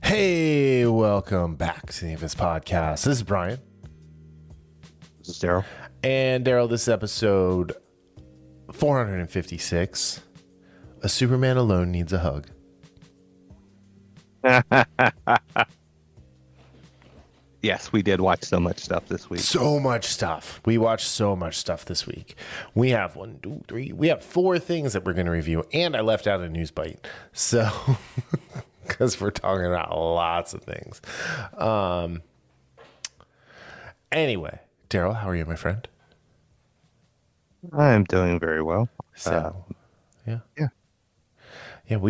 Hey, welcome back to the Infamous Podcast. This is Brian. This is Darryl. And Darryl, this is episode 456. A Superman Alone Needs a Hug. Yes, we did watch so much stuff this week. So much stuff. We watched so much stuff this week. We have we have 4 things that we're going to review. And I left out a news bite. So, because we're talking about lots of things. Anyway, Darryl, how are you, my friend? I'm doing very well. So, yeah. How are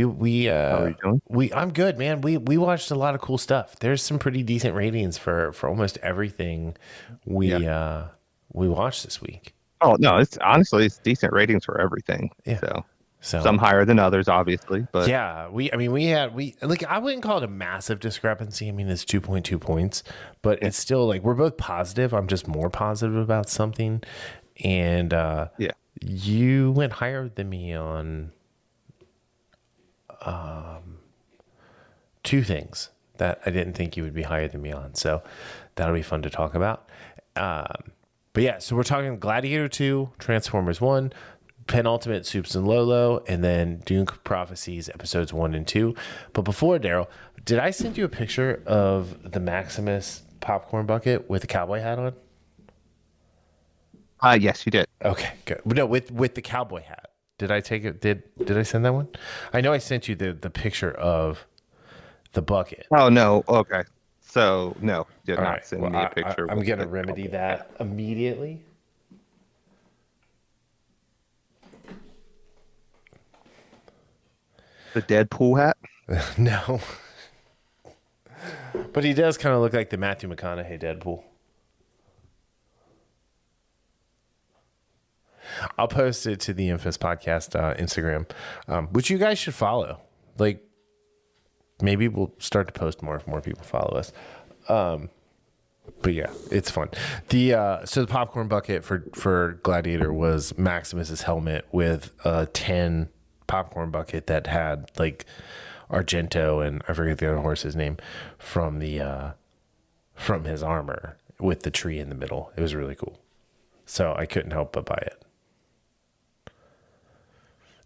you doing? I'm good, man. We watched a lot of cool stuff. There's some pretty decent ratings for almost everything we watched this week. Oh no, it's decent ratings for everything. Yeah. So some higher than others, obviously, but yeah, I wouldn't call it a massive discrepancy. I mean, it's 2.2 points, but it's still like we're both positive. I'm just more positive about something, and you went higher than me on 2 things that I didn't think you would be higher than me on. So that'll be fun to talk about. But yeah, so we're talking Gladiator II, Transformers 1, penultimate Supes Lolo, and then Dunc Prophecies episodes 1 and 2. But before, Darryl, did I send you a picture of the Maximus popcorn bucket with a cowboy hat on? Yes, you did. Okay, good. No, with the cowboy hat. Did I take it? Did I send that one? I know I sent you the picture of the bucket. Oh no, okay. So no, did All not right. send Well, me a picture. I'm going to remedy that immediately. The Deadpool hat? No. But he does kind of look like the Matthew McConaughey Deadpool. I'll post it to the Infamous Podcast Instagram, which you guys should follow. Like, maybe we'll start to post more if more people follow us. But yeah, it's fun. So the popcorn bucket for Gladiator was Maximus's helmet with a 10 popcorn bucket that had like Argento and I forget the other horse's name from his armor with the tree in the middle. It was really cool. So I couldn't help but buy it.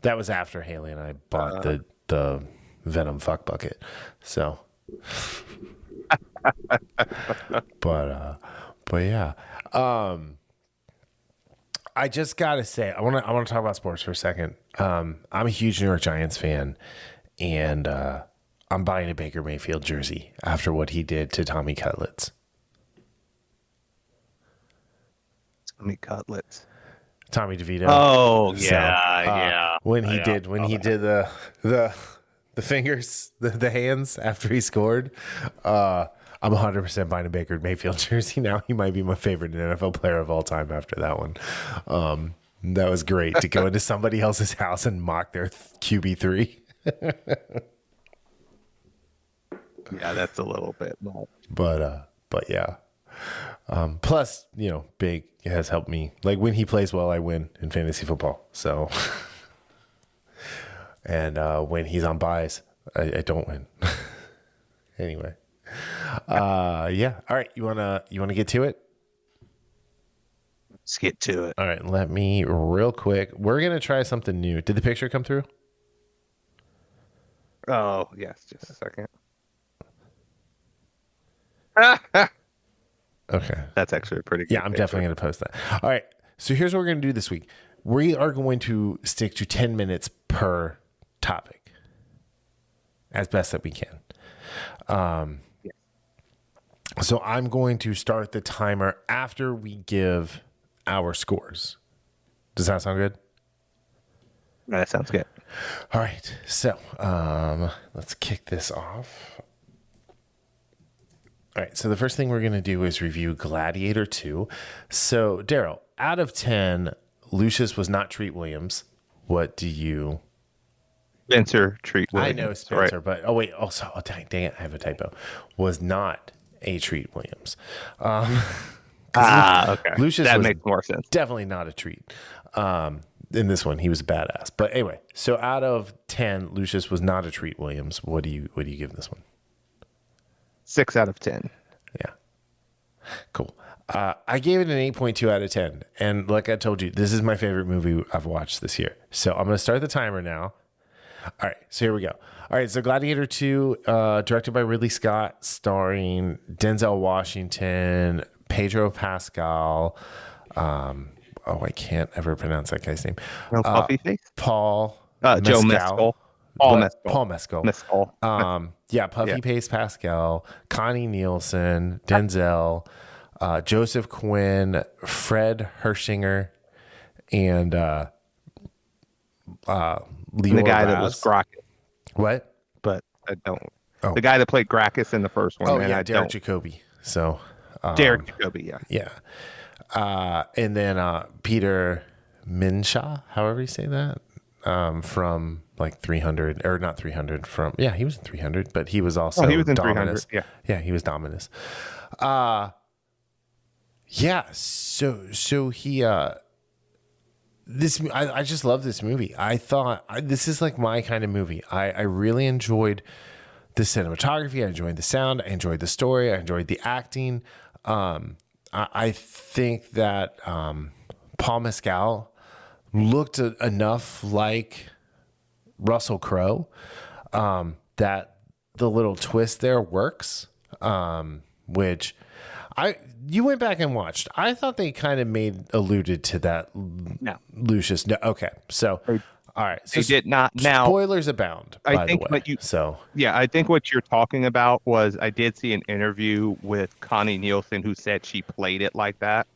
That was after Haley and I bought the Venom fuck bucket. So, but yeah. I just gotta say, I want to talk about sports for a second. I'm a huge New York Giants fan, and I'm buying a Baker Mayfield jersey after what he did to Tommy Cutlets. Tommy DeVito. Oh So, yeah. When he did the fingers, the hands after he scored, I'm 100% buying a Baker Mayfield jersey now. He might be my favorite NFL player of all time after that one. That was great to go into somebody else's house and mock their QB3. Yeah, that's a little bit much. But yeah. Plus, Big has helped me. Like when he plays well, I win in fantasy football. So, and when he's on buys, I don't win. Anyway, yeah. All right, you wanna get to it? Let's get to it. All right, let me real quick. We're gonna try something new. Did the picture come through? Oh yes, just a second. Okay. That's actually a pretty good Yeah, I'm definitely going to post that. All right. So here's what we're going to do this week. We are going to stick to 10 minutes per topic as best that we can. So I'm going to start the timer after we give our scores. Does that sound good? That sounds good. All right. So let's kick this off. All right, so the first thing we're going to do is review Gladiator II. So, Darryl, out of 10, Lucius was not Treat Williams. What do you... Spencer Treat Williams. I know Spencer, right? but... Oh, wait. Also, dang it, I have a typo. Was not a Treat Williams. Okay. Lucius that was makes more sense. definitely not a treat. In this one, he was a badass. But anyway, so out of 10, Lucius was not a Treat Williams. What do you give this one? 6 out of 10. Yeah. Cool. I gave it an 8.2 out of 10. And like I told you, this is my favorite movie I've watched this year. So I'm going to start the timer now. All right. So here we go. All right. So Gladiator II, directed by Ridley Scott, starring Denzel Washington, Pedro Pascal. I can't ever pronounce that guy's name. No puffy face? Paul. Joe Mescal. Paul Mescal. Paul Mescal. Mescal. Yeah, Puffy Pace Pascal, Connie Nielsen, Denzel, Joseph Quinn, Fred Hershinger, and Leo the guy that was Gracchus. What? But I don't. Oh. The guy that played Gracchus in the first one. Oh, yeah, Derek Jacobi. So, Derek Jacobi, yeah. Yeah. And then Peter Minshaw, however you say that, from like 300, or not 300, he was in 300, but he was also he was in Dominus. 300, yeah, he was Dominus. So he, I just love this movie. I thought this is like my kind of movie. I really enjoyed the cinematography. I enjoyed the sound. I enjoyed the story. I enjoyed the acting. I think that Paul Mescal looked enough like Russell Crowe that the little twist there works, which you went back and watched. I thought they kind of alluded to that. No. Lucius. No. Okay. So, all right. So they did not. Now, spoilers abound, by the way. I think what you're talking about was I did see an interview with Connie Nielsen who said she played it like that.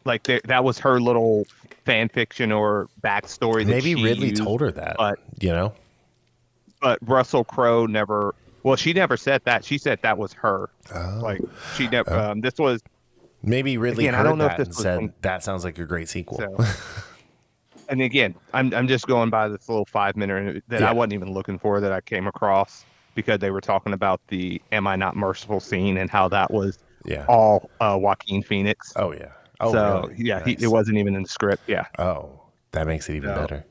Like that was her little fan fiction or backstory. Maybe Ridley told her that, but But Russell Crowe never. Well, she never said that. She said that was her. Oh. Like she never. This was maybe Ridley heard that and said that sounds like a great sequel. So, and again, I'm just going by this little 5-minute that I wasn't even looking for that I came across because they were talking about the "Am I Not Merciful" scene and how that was all Joaquin Phoenix. Oh yeah. Oh, so really? Nice. It wasn't even in the script. Yeah. Oh, that makes it even better.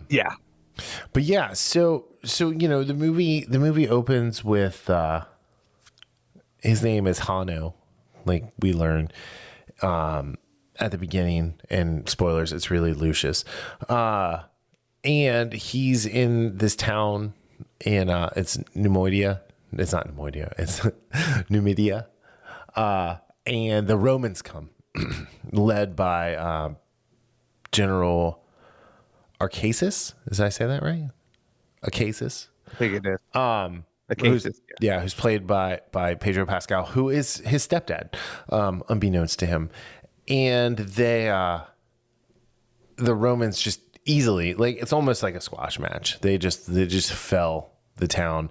Yeah. But yeah, so the movie opens with his name is Hanno, like we learn at the beginning, and spoilers, it's really Lucius. And he's in this town in it's Numidia. It's not Numidia, it's Numidia. And the Romans come, led by General Acacius. Did I say that right? Acacius. I think it is. Acacius. Who's played by Pedro Pascal, who is his stepdad, unbeknownst to him. And the Romans just easily, like, it's almost like a squash match. They just fell the town.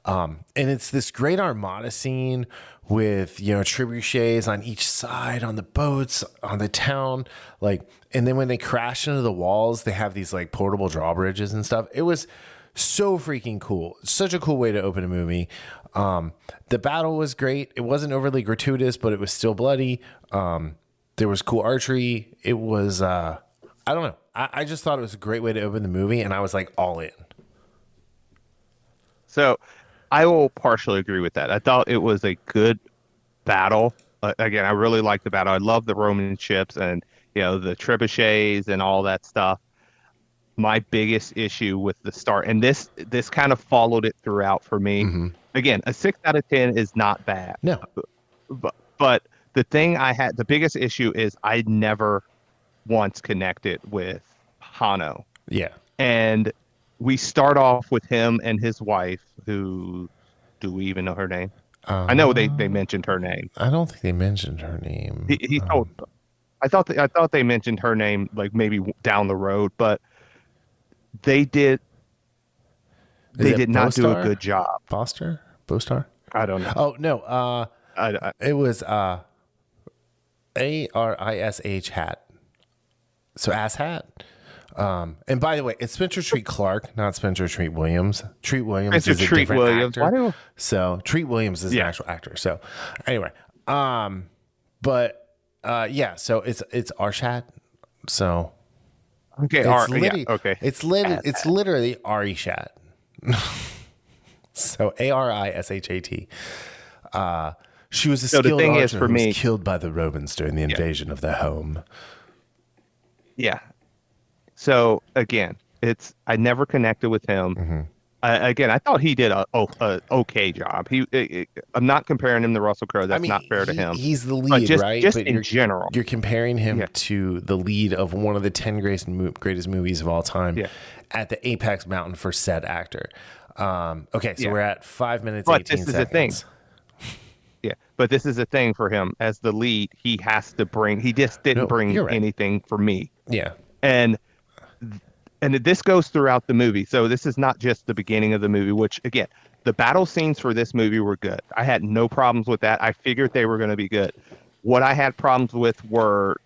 And it's this great armada scene with, trebuchets on each side, on the boats, on the town, like, and then when they crash into the walls, they have these like portable drawbridges and stuff. It was so freaking cool. Such a cool way to open a movie. The battle was great. It wasn't overly gratuitous, but it was still bloody. There was cool archery. It was, I don't know. I just thought it was a great way to open the movie, and I was like all in. So I will partially agree with that. I thought it was a good battle. Again, I really liked the battle. I love the Roman ships and, the trebuchets and all that stuff. My biggest issue with the start, and this kind of followed it throughout for me. Mm-hmm. Again, a 6 out of 10 is not bad. No. But the thing the biggest issue is I never once connected with Hanno. Yeah. And we start off with him and his wife, who, do we even know her name? I know they mentioned her name. I don't think they mentioned her name. He told. I thought they mentioned her name, like maybe down the road, but they did. They did not do a good job. Bostar? I don't know. Oh no. It was Arish hat. So ass hat. And by the way, it's Spencer Treat Clark, not Spencer Treat Williams. Treat Williams is a different actor. So Treat Williams is an actual actor. So anyway, so it's Arshat. So okay, it's literally Ari Shat. So Arishat. She was a So the skilled thing is, archer for who me- was killed by the Romans during the invasion of their home. Yeah. So again, I never connected with him. Again, I thought he did a okay job. I'm not comparing him to Russell Crowe. That's not fair to him. He's the But lead, just right? just But in general, you're comparing him Yeah. to the lead of one of the 10 greatest movies of all time Yeah. at the apex mountain for said actor. Okay, so Yeah. we're at 5 minutes, But 18 this is seconds. the thing. Yeah, but this is the thing for him as the lead. He has to bring. He just didn't No, bring you're right. anything for me. Yeah. And this goes throughout the movie. So this is not just the beginning of the movie, which again, the battle scenes for this movie were good. I had no problems with that. I figured they were going to be good. What I had problems with were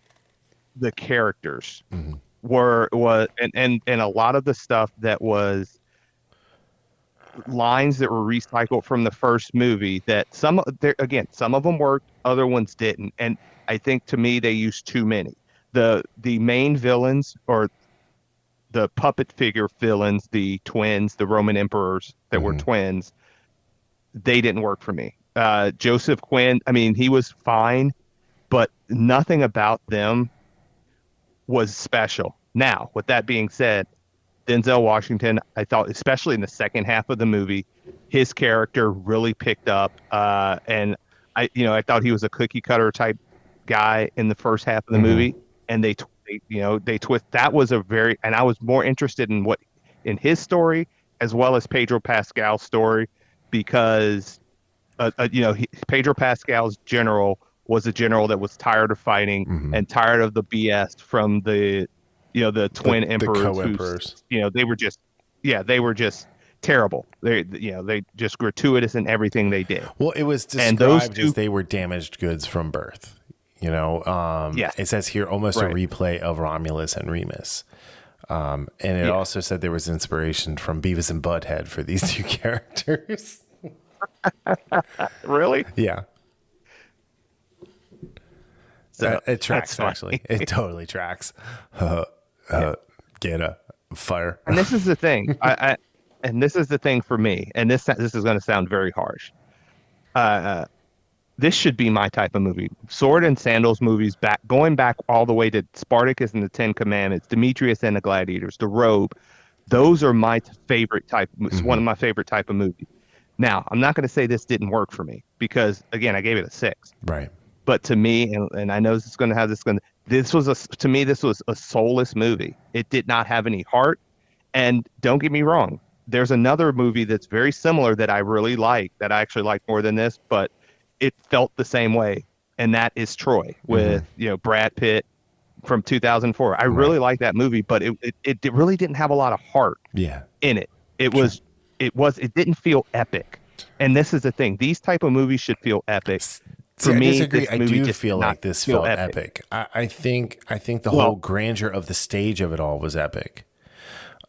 the characters. And a lot of the stuff that was lines that were recycled from the first movie that some of them worked, other ones didn't. And I think to me they used too many. The main villains or the puppet figure villains, the twins, the Roman emperors that were twins, they didn't work for me. Joseph Quinn, I mean, he was fine, but nothing about them was special. Now, with that being said, Denzel Washington, I thought, especially in the second half of the movie, his character really picked up. And I thought he was a cookie cutter type guy in the first half of the movie, and they twist. That was and I was more interested in his story as well as Pedro Pascal's story, because Pedro Pascal's general was a general that was tired of fighting and tired of the BS from the twin emperors. The co-emperors. They were just terrible. They just gratuitous in everything they did. Well, it was described as they were damaged goods from birth. It says here almost a replay of Romulus and Remus. And it also said there was inspiration from Beavis and Butthead for these two characters. Really? Yeah. So it tracks, actually. It totally tracks. Get a fire. And this is the thing. And this is the thing for me. And this is going to sound very harsh. This should be my type of movie. Sword and Sandals movies, going back all the way to Spartacus and the Ten Commandments, Demetrius and the Gladiators, The Robe. Those are my favorite type. One of my favorite type of movies. Now, I'm not going to say this didn't work for me because, again, I gave it a 6. Right. But to me, and I know this is going to have this was a soulless movie. It did not have any heart. And don't get me wrong, there's another movie that's very similar that I really like, that I actually like more than this, but it felt the same way. And that is Troy with, Brad Pitt from 2004. I really like that movie, but it really didn't have a lot of heart in it. It didn't feel epic. And this is the thing. These type of movies should feel epic. For me, I disagree. I do feel like this felt epic. I think the whole grandeur of the stage of it all was epic.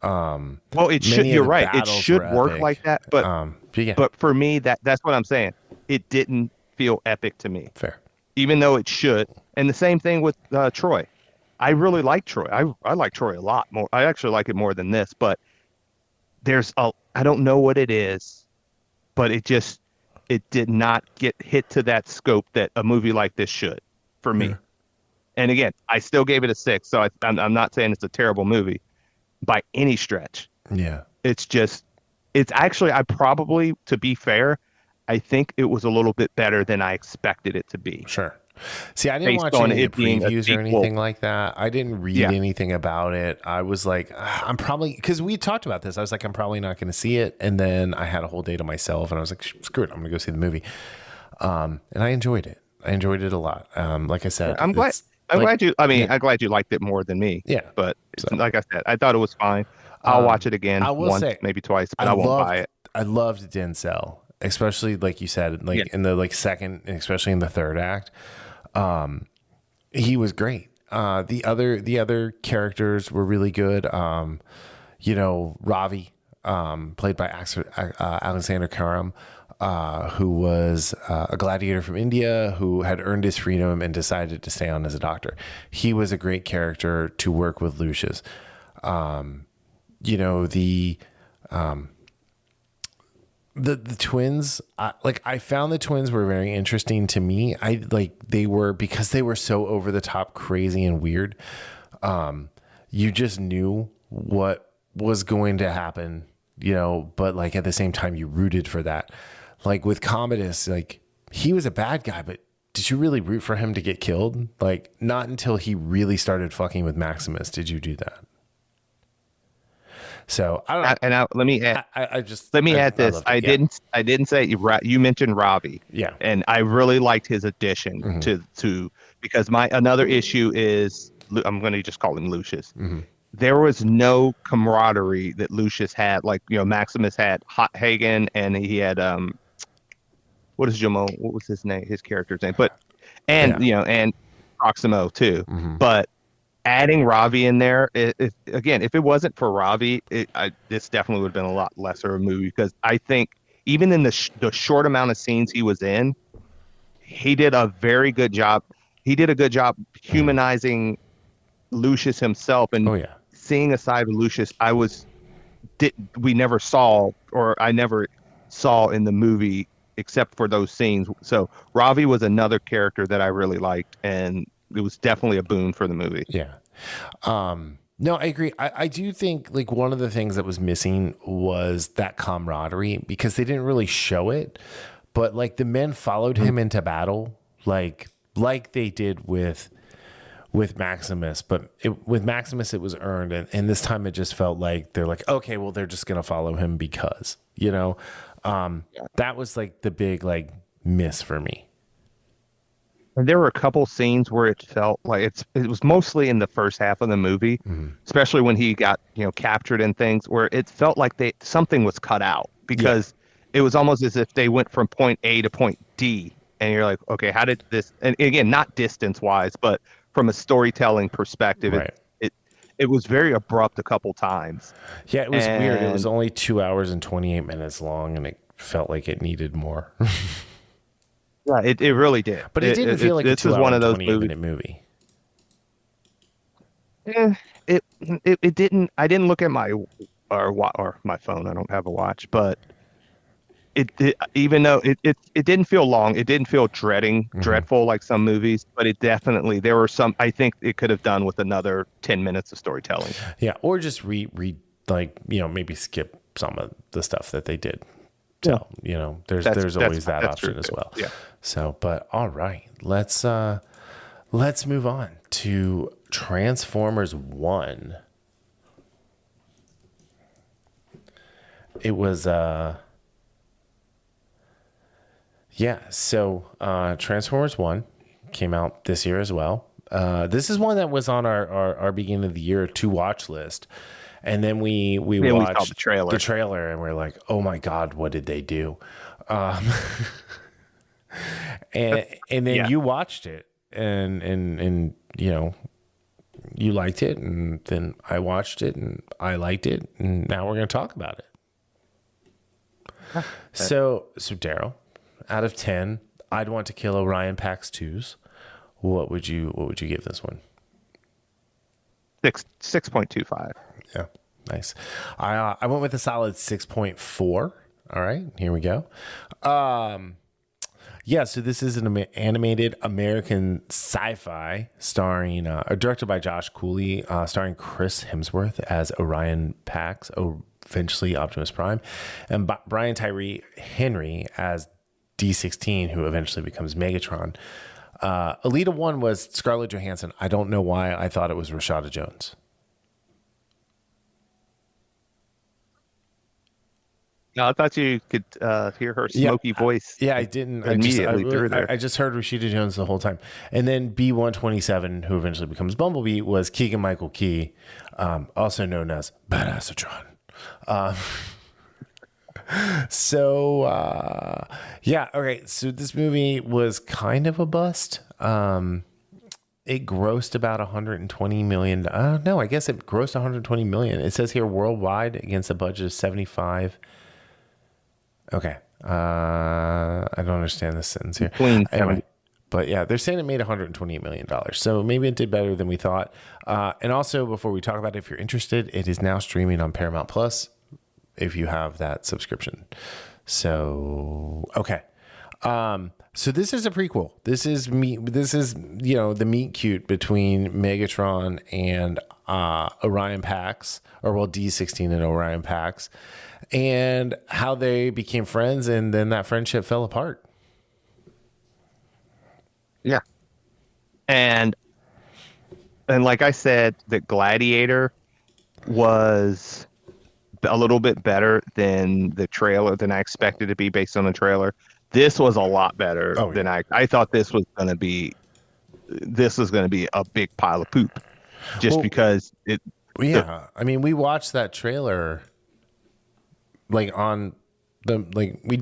Well, it should. You're right. It should work like that. But but for me, that's what I'm saying. It didn't feel epic to me. Fair. Even though it should. And the same thing with Troy. I really like Troy. I like Troy a lot more. I actually like it more than this. But I don't know what it is, but it did not get hit to that scope that a movie like this should for me. And again, I still gave it a 6. So I'm not saying it's a terrible movie by any stretch. Yeah. It's actually, to be fair, I think it was a little bit better than I expected it to be. Sure. See, I didn't watch any of the previews or anything like that. I didn't read anything about it. I was like, I'm probably, because we talked about this. I was like, I'm probably not going to see it. And then I had a whole day to myself and I was like, screw it, I'm going to go see the movie. And I enjoyed it. I enjoyed it a lot. Like I said, I'm glad I'm glad you liked it more than me. Yeah. But like I said, I thought it was fine. I'll watch it again once, maybe twice, but I won't buy it. I loved Denzel, especially like you said, in the second, especially in the third act. He was great. The other characters were really good. Ravi, played by Alexander Karam, who was a gladiator from India who had earned his freedom and decided to stay on as a doctor. He was a great character to work with Lucius. the twins, I found the twins were very interesting to me. They were, because they were so over the top, crazy and weird. You just knew what was going to happen, but like at the same time you rooted for that. Like with Commodus, like he was a bad guy, but did you really root for him to get killed? Like not until he really started fucking with Maximus did you do that. So I don't know. Let me add. Let me add this. I didn't say you mentioned Robbie. Yeah. And I really liked his addition to because my another issue is I'm going to just call him Lucius. There was no camaraderie that Lucius had. Like Maximus had Hagen, and he had what was his name? His character's name, and Proximo too. But adding Ravi in there, if it wasn't for Ravi, this definitely would have been a lot lesser of a movie, because I think even in the short amount of scenes he was in, he did a very good job. He did a good job humanizing Lucius himself, and seeing a side of Lucius I never saw in the movie except for those scenes. So Ravi was another character that I really liked, and it was definitely a boon for the movie. Yeah. No, I agree. I do think like one of the things that was missing was that camaraderie, because they didn't really show it, but like the men followed him into battle, like they did with Maximus, but with Maximus it was earned, and this time it just felt like they're like, okay, well they're just gonna follow him because that was like the big like miss for me. And there were a couple scenes where it felt like it was mostly in the first half of the movie, especially when he got captured and things, where it felt like something was cut out, because it was almost as if they went from point A to point D, and you're like, okay, how did this? And again, not distance wise, but from a storytelling perspective, it was very abrupt a couple times. Yeah, it was weird. It was only 2 hours and 28 minutes long, and it felt like it needed more. Yeah, it really did. But it didn't feel like a 2 hour and 28-minute movie. It didn't. I didn't look at my phone. I don't have a watch, but even though it didn't feel long, it didn't feel dreadful like some movies, but it definitely, there were some, I think it could have done with another 10 minutes of storytelling. Yeah, or just read like maybe skip some of the stuff that they did. So there's always that option as well. Yeah. So, but all right, let's move on to Transformers 1. It was so Transformers 1 came out this year as well. This is one that was on our beginning of the year to watch list. And then we watched the trailer and we're like, oh my God, what did they do? And then you watched it and you liked it, and then I watched it and I liked it, and now we're going to talk about it. So Darryl, out of 10, I'd want to kill Orion Pax 2s. What would you give this one? 6.25. Yeah, nice. I went with a solid 6.4. All right, here we go. So this is an animated American sci-fi directed by Josh Cooley, starring Chris Hemsworth as Orion Pax, eventually Optimus Prime, and Brian Tyree Henry as D16, who eventually becomes Megatron. Alita 1 was Scarlett Johansson. I don't know why I thought it was Rashada Jones. No, I thought you could hear her smoky voice. I didn't. I just heard Rashida Jones the whole time. And then B-127, who eventually becomes Bumblebee, was Keegan-Michael Key, also known as Badassatron. Okay. So this movie was kind of a bust. It grossed about $120 million. No, I guess it grossed $120 million. It says here worldwide against a budget of 75. Okay. I don't understand this sentence here. Anyway, but yeah, they're saying it made $128 million. So maybe it did better than we thought. And also, before we talk about it, if you're interested, it is now streaming on Paramount Plus if you have that subscription. So okay. So this is a prequel. This is the meet cute between Megatron and Orion Pax, or well, D16 and Orion Pax, and how they became friends, and then that friendship fell apart. Yeah. And like I said, the Gladiator was a little bit better than the trailer, than I expected to be based on the trailer. This was a lot better than I thought this was going to be. This was going to be a big pile of poop, just because it. Yeah, I mean, we watched that trailer, like on the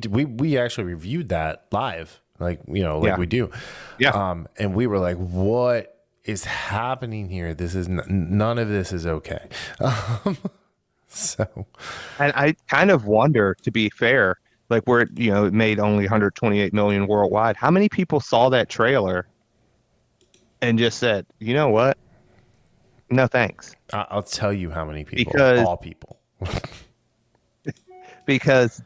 we actually reviewed that live, we do. Yeah. And we were like, what is happening here? This is none of this is okay. So, and I kind of wonder, to be fair, like where it made only 128 million worldwide. How many people saw that trailer and just said, you know what? No, thanks. I'll tell you how many people. Because all people. Because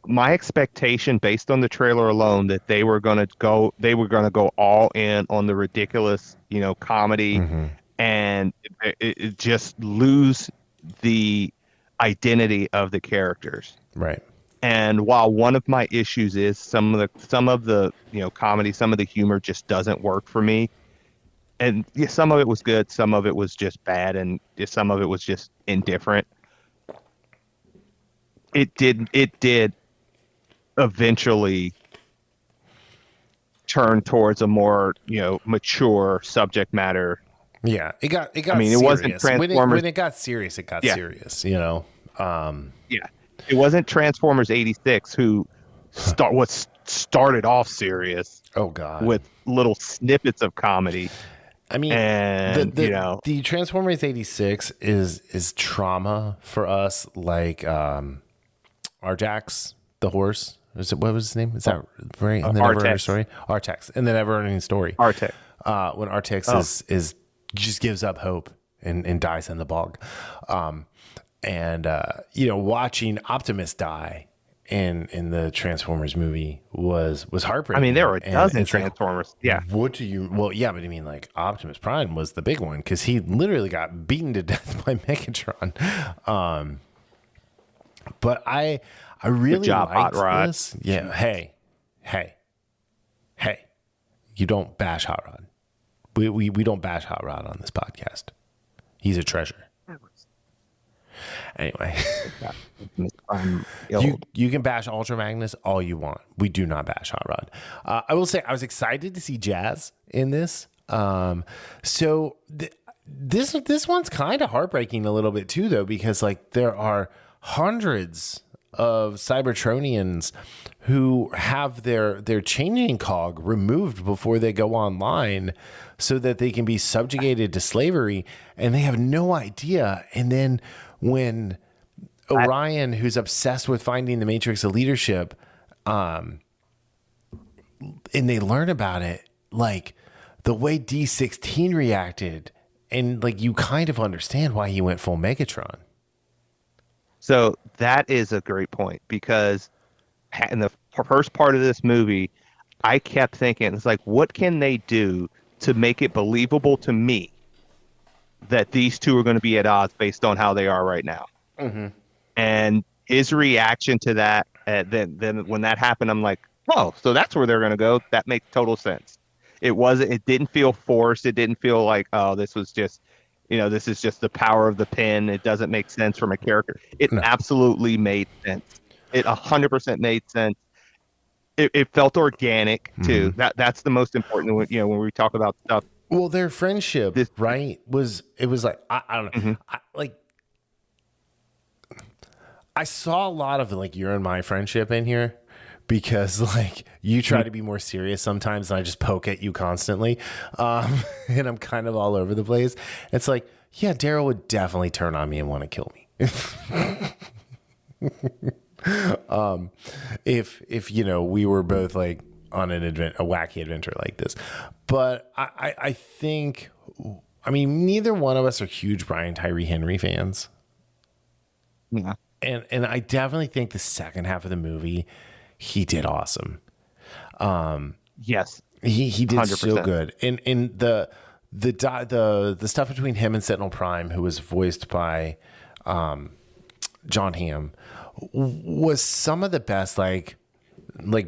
my expectation based on the trailer alone, that they were going to go all in on the ridiculous, comedy, and it just lose the identity of the characters. Right. And while one of my issues is some of the comedy, some of the humor just doesn't work for me. And some of it was good, some of it was just bad, and some of it was just indifferent. It did eventually turn towards a more, mature subject matter. Yeah, it got. I mean, serious. It wasn't Transformers. When it got serious, it got serious. Yeah, it wasn't Transformers '86 who started off serious. Oh God, with little snippets of comedy. I mean, and the Transformers '86 is trauma for us, like Artax the horse. What was his name? Is that right? In the Never-Ending Story, Artax, in the Never-Ending Story. Artax. When Artax is just gives up hope and dies in the bog, watching Optimus die in the Transformers movie was heartbreaking. I mean, there were a dozen Transformers. But I mean, like Optimus Prime was the big one because he literally got beaten to death by Megatron. But I really liked this. Yeah. Hey, you don't bash Hot Rod. We don't bash Hot Rod on this podcast. He's a treasure. Anyway, you can bash Ultra Magnus all you want. We do not bash Hot Rod. I will say I was excited to see Jazz in this. So this one's kind of heartbreaking a little bit too, though, because like there are hundreds of Cybertronians who have their changing cog removed before they go online so that they can be subjugated to slavery, and they have no idea. And then when Orion, who's obsessed with finding the matrix of leadership, and they learn about it, like the way D16 reacted, and like you kind of understand why he went full Megatron. So that is a great point, because in the first part of this movie, I kept thinking, it's like, what can they do to make it believable to me that these two are going to be at odds based on how they are right now? Mm-hmm. And his reaction to that, then when that happened, I'm like, oh, so that's where they're going to go. That makes total sense. It didn't feel forced. It didn't feel like, oh, this was just, this is just the power of the pen. It doesn't make sense from a character. It absolutely made sense. It 100% made sense. It felt organic too. Mm-hmm. That's the most important. When we talk about stuff. Well, their friendship, right? It was like I don't know. Mm-hmm. I saw a lot of like your and my friendship in here, because like you try to be more serious sometimes, and I just poke at you constantly, and I'm kind of all over the place. It's like, yeah, Darryl would definitely turn on me and want to kill me. If we were both like on a wacky adventure like this. But I think, I mean, neither one of us are huge Brian Tyree Henry fans. Yeah. and I definitely think the second half of the movie, he did awesome. Yes, He did so 100%. good. And the stuff between him and Sentinel Prime, who was voiced by John Hamm, was some of the best like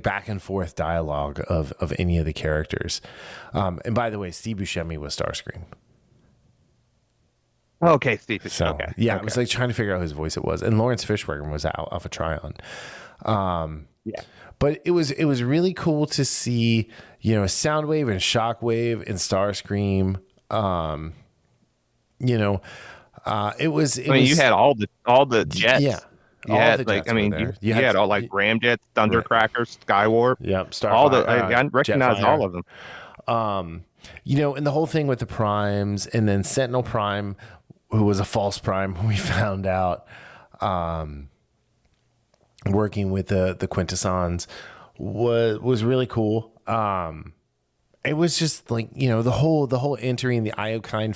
back and forth dialogue of any of the characters. And by the way, Steve Buscemi was Starscream. Okay, Steve. So Okay. yeah, Okay. it was like trying to figure out whose voice it was. And Lawrence Fishburne was Alpha Trion. Yeah. But it was really cool to see, Soundwave and Shockwave and Starscream. It was. I mean, you had all the jets. Yeah. You All had the like, jets I were mean, there. you had all like Ramjets, Thundercrackers, Skywarp. Yep. All the I recognized Jetfire. all of them. And the whole thing with the primes, and then Sentinel Prime, who was a false prime, we found out, working with the Quintessons was really cool. It was just like, the whole entering the Iokine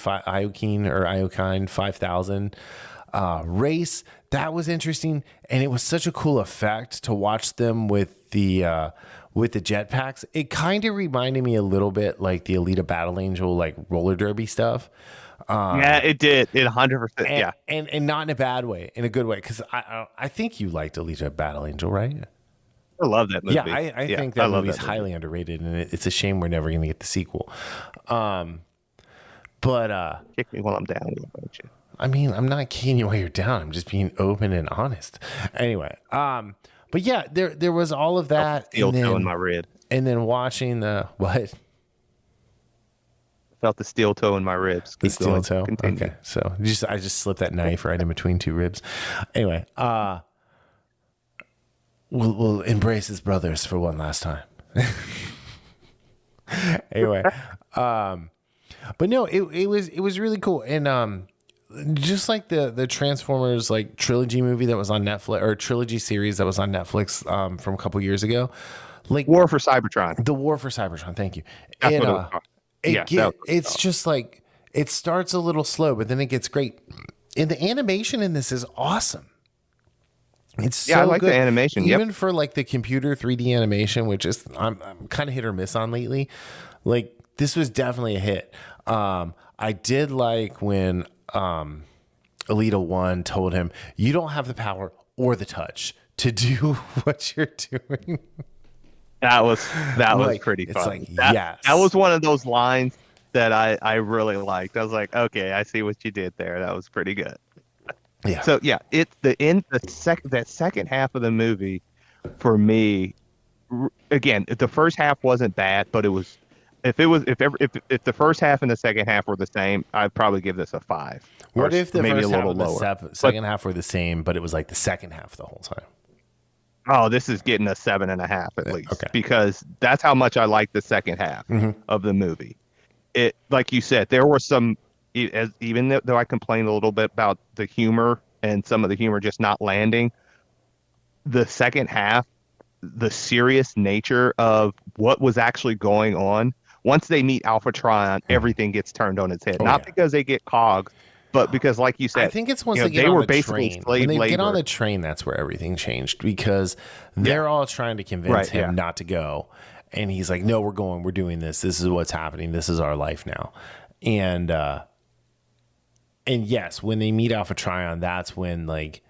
5000 race, that was interesting, and it was such a cool effect to watch them with the jetpacks. It kind of reminded me a little bit like the Alita Battle Angel, like roller derby stuff. Yeah, it did. It 100%. Yeah. And not in a bad way, in a good way, because I think you liked Alita Battle Angel, right? I love that movie. Yeah, I think that love movie's that movie. highly underrated, and it's a shame we're never going to get the sequel. But Kick me while I'm down, don't you? I mean, I'm not kicking you while you're down. I'm just being open and honest. Anyway, but yeah, there was all of that, Steel toe in my rib. and then watching the what? Felt the steel toe in my ribs. The Keep steel going. toe. Continue. Okay, so I just slipped that knife right in between two ribs. Anyway, we'll embrace his brothers for one last time. Anyway, but no, it was really cool, and just like the Transformers like trilogy movie that was on Netflix, or trilogy series that was on Netflix from a couple years ago, like War for Cybertron. the War for Cybertron. Thank you. That's It, what it was called. it's just like, it starts a little slow, but then it gets great. And the animation in this is awesome. It's so I like good. the animation. Even for like the computer 3D animation, which is I'm kind of hit or miss on lately. Like, this was definitely a hit. I did like when Alita 1 told him, you don't have the power or the touch to do what you're doing. That was Like, pretty it's funny. like, that, yes. that was one of those lines that I really liked. I was like, okay, I see what you did there. That was pretty good. Yeah. So yeah, that second half of the movie for me, again, the first half wasn't bad, but it was if the first half and the second half were the same, I'd probably give this a 5. What if the maybe first a little half lower? and the second half were the same, but it was like the second half the whole time? Oh, this is getting a 7.5 at least, okay. because that's how much I like the second half of the movie. It, like you said, there were some, even though I complained a little bit about the humor and some of the humor just not landing, the second half, the serious nature of what was actually going on, once they meet Alpha Trion, everything gets turned on its head. Not because they get cogs, but because, like you said, I think it's once they get they on were the basically train. slave When they labor. get on the train, that's where everything changed, because they're all trying to convince him not to go. And he's like, no, we're going, we're doing this. This is what's happening. This is our life now. And yes, when they meet Alpha Trion, that's when like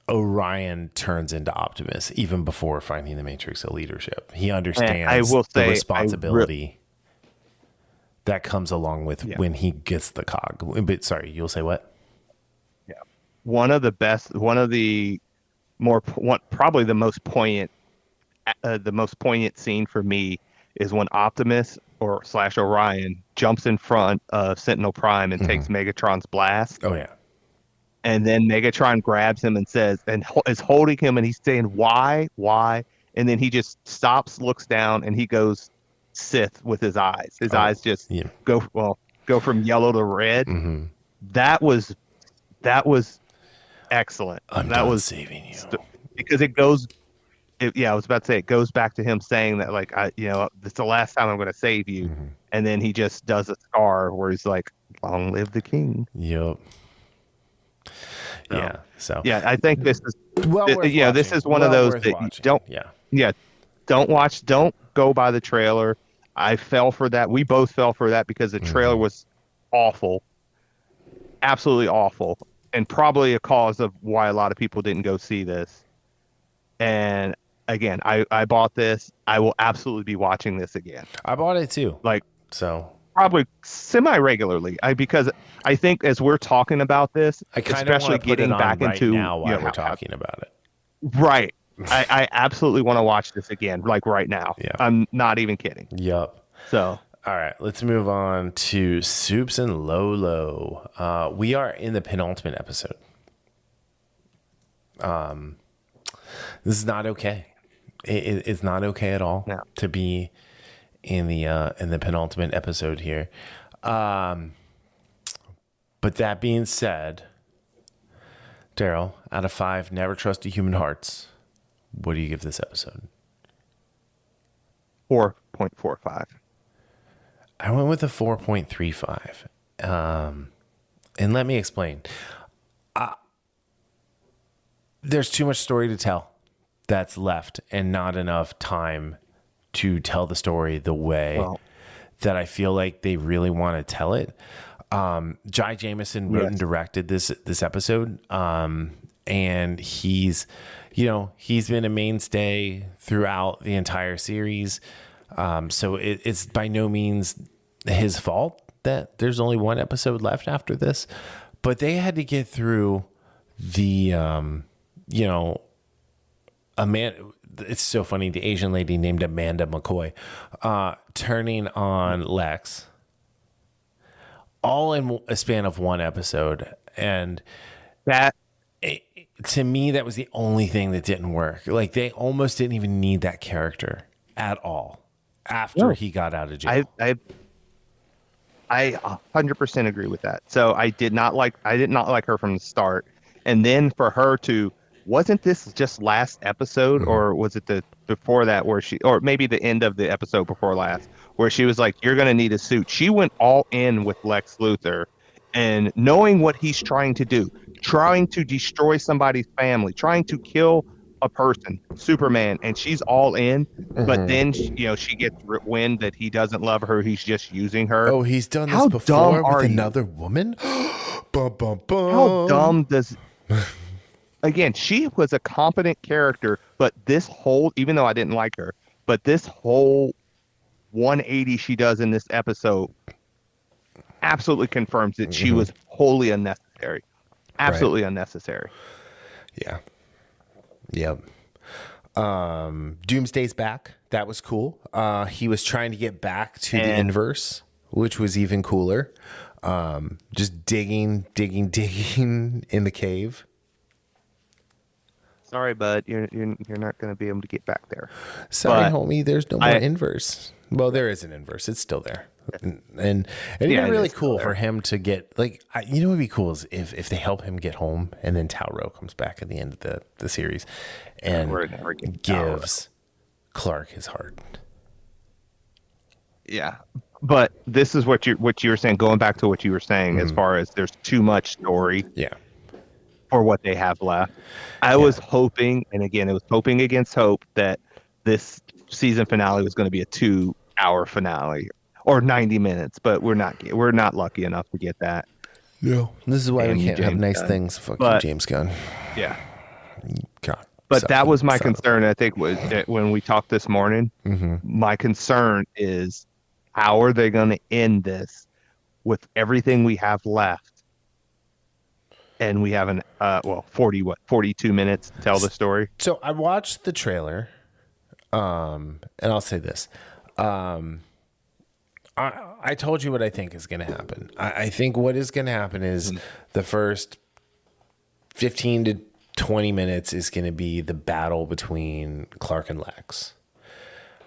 Orion turns into Optimus, even before finding the Matrix of leadership. He understands I will say, the responsibility that comes along with when he gets the cog. But sorry, you'll say what? Yeah. Probably the most poignant scene for me is when Optimus or / Orion jumps in front of Sentinel Prime and takes Megatron's blast. Oh yeah. And then Megatron grabs him and says, and is holding him, and he's saying, why? And then he just stops, looks down, and he goes Sith with his eyes. His eyes just go from yellow to red. That was excellent. That was saving you, because it goes. I was about to say, it goes back to him saying that, like, it's the last time I'm going to save you, and then he just does a scar where he's like, "Long live the king." Yep. Yeah. So yeah, I think this is well worth yeah, this watching. is one of Well those worth that you watching. don't Yeah. yeah, don't go by the trailer. I fell for that. We both fell for that because the trailer was awful, absolutely awful, and probably a cause of why a lot of people didn't go see this. And again, I bought this. I will absolutely be watching this again. I bought it too. Like So probably semi-regularly. Because I think as we're talking about this, I kind of especially want to put it getting on back right into now while we're how, talking about it. right. I absolutely want to watch this again, like right now. Yeah. I'm not even kidding. Yup. So All right, let's move on to Supes and Lolo. We are in the penultimate episode. This is not okay. It's not okay at all to be in the penultimate episode here. But that being said, Darryl, out of 5 never trust a human hearts, what do you give this episode? 4.45. I went with a 4.35. And let me explain. There's too much story to tell that's left and not enough time to tell the story the way that I feel like they really want to tell it. Jai Jameson wrote and directed this episode. And he's been a mainstay throughout the entire series. So it's by no means his fault that there's only one episode left after this, but they had to get through the, it's so funny. The Asian lady named Amanda McCoy, turning on Lex all in a span of one episode. And That to me, that was the only thing that didn't work. Like they almost didn't even need that character at all after he got out of jail. I 100% agree with that. So I did not like her from the start. And then for her wasn't this just last episode or was it the before that or maybe the end of the episode before last where she was like, you're going to need a suit. She went all in with Lex Luthor and knowing what he's trying to do, trying to destroy somebody's family, trying to kill a person, Superman, and she's all in. But then, she gets wind that he doesn't love her. He's just using her. Oh, he's done this before with another woman? Bum, bum, bum. How dumb does... Again, she was a competent character, but even though I didn't like her, but this whole 180 she does in this episode absolutely confirms that she was wholly unnecessary. Absolutely unnecessary. Yeah. Yep. Doomsday's back. That was cool. He was trying to get back to the inverse, which was even cooler. Just digging in the cave. Sorry, bud. You're not going to be able to get back there. Sorry, homie. There's no more inverse. Well, there is an inverse. It's still there. And it'd be really cool for him to get what would be cool is if they help him get home and then Tauro comes back at the end of the series and gives Clark his heart. Yeah. But this is what you were saying, going back to what you were saying as far as there's too much story. Yeah. For what they have left. I was hoping, and again, it was hoping against hope that this season finale was going to be a 2-hour finale or 90 minutes, but we're not lucky enough to get that. Yeah. This is why we can't have nice things. Fuck you, James Gunn. Yeah. God. But that was my concern, I think, was when we talked this morning. My concern is how are they going to end this with everything we have left? And we have 42 minutes to tell the story. So I watched the trailer, and I'll say this. I told you what I think is going to happen. I think what is going to happen is the first 15 to 20 minutes is going to be the battle between Clark and Lex.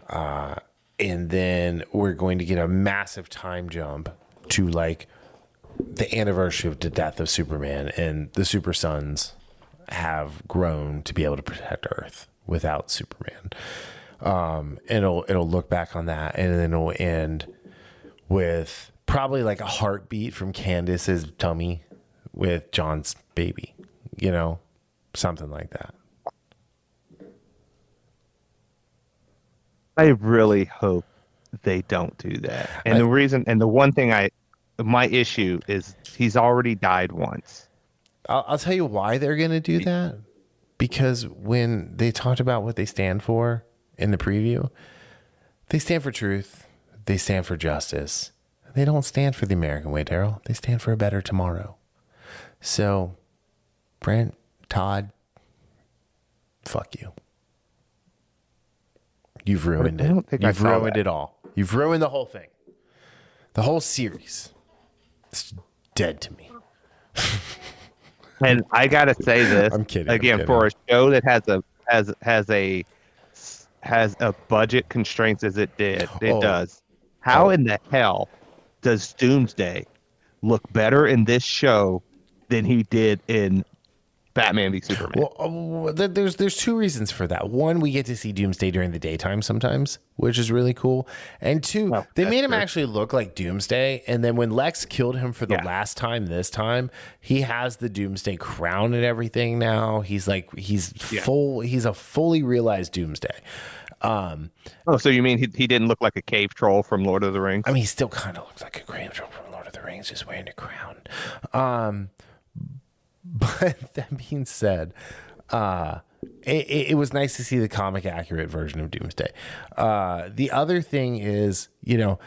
And then we're going to get a massive time jump to the anniversary of the death of Superman, and the Super Sons have grown to be able to protect Earth without Superman. It'll look back on that, and then it'll end with probably a heartbeat from Candace's tummy with John's baby. you know, something like that. I really hope they don't do that. And the one thing my issue is he's already died once. I'll tell you why they're going to do that. Because when they talked about what they stand for in the preview, they stand for truth. They stand for justice. They don't stand for the American way, Darryl. They stand for a better tomorrow. So, Brent, Todd, fuck you. You've ruined it. You've ruined it all. You've ruined the whole thing. The whole series. It's dead to me. And I gotta say this I'm kidding. again, for a show that has a budget constraints as it does. How in the hell does Doomsday look better in this show than he did in Batman v Superman? Well, there's two reasons for that. One, we get to see Doomsday during the daytime sometimes, which is really cool. And two, they made him actually look like Doomsday. And then when Lex killed him for the last time, this time, he has the Doomsday crown and everything now. He's a fully realized Doomsday. So you mean he didn't look like a cave troll from Lord of the Rings? I mean, he still kind of looks like a cave troll from Lord of the Rings, just wearing a crown. But that being said, it was nice to see the comic accurate version of Doomsday. The other thing is, you know,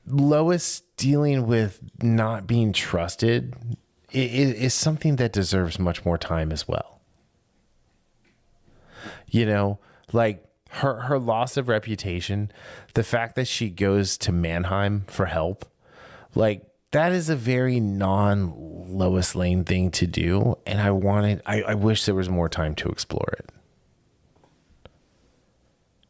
Lois dealing with not being trusted is something that deserves much more time as well. You know, like her loss of reputation, the fact that she goes to Mannheim for help, like, that is a very non-Lois Lane thing to do, and I wish there was more time to explore it.